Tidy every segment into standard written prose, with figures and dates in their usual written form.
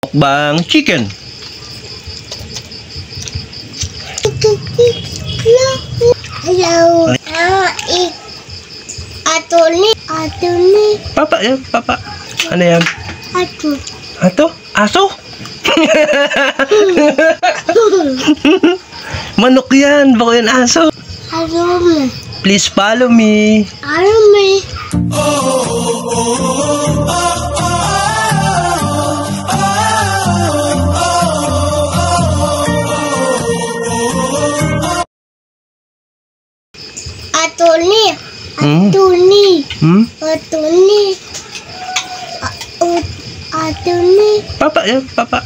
Mukbang chicken. Hello. Atuni. Papa yan, papa. Ano yan? Ato? Aso? Manok yan, bako yan aso. Please follow me. Atuni. Papa yan, papa.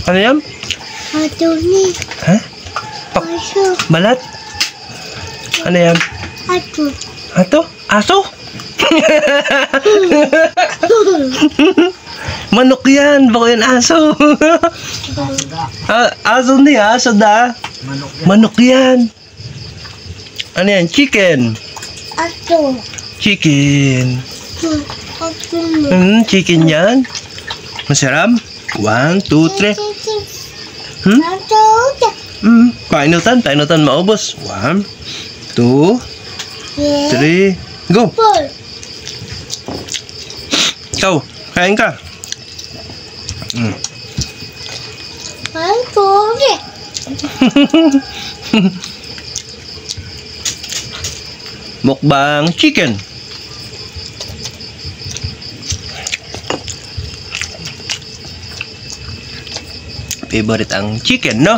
Ano yan? Atuni. Ha? Balat? Ano yan? Ato? Aso? Manok yan, bako yan aso. Aso ni aso da. Manok yan. Ano yan? Chicken. Chicken. Chicken yan. Masarap. 1, 2, 3. Painutan maubos. 1, 2, 3. Go. Ikaw, kain ka. Mukbang chicken. Favorite ang chicken, no?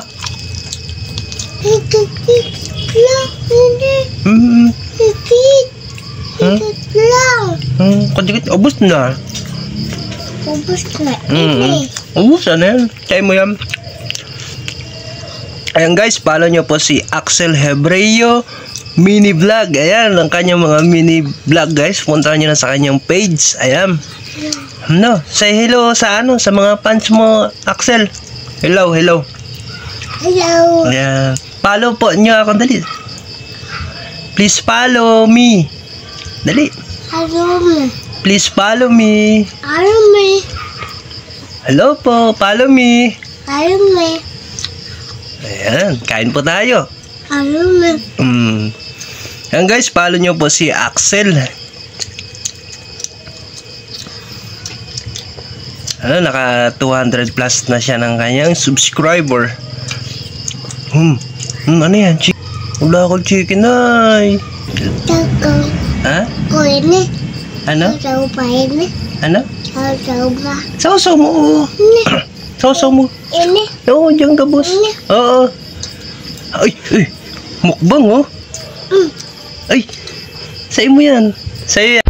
Kadikit, ubos na. Ubos na yan. Try mo yan. Ayan guys, follow nyo po si Axel Hebreo mini vlog. Ayan, ang kanyang mga mini vlog guys. Puntahan nyo na sa kanyang page. Ayan. No, say hello sa sa mga fans mo, Axel. Hello. Ayan. Follow po nyo ako, dali. Please follow me. Dali. Please follow me. Hello po, follow me. Ayan, kain po tayo. Ayan guys, follow nyo po si Axel. Naka 200 plus na siya ng kanyang subscriber. Ano yan? Wala akong chicken ay. Ha? Ano? Ano? Sausaw mo. Sausaw mo. Oo, diyang gabos. Oo. Ay, mukbang oh. Ay, sa'yo mo yan. Sa'yo yan.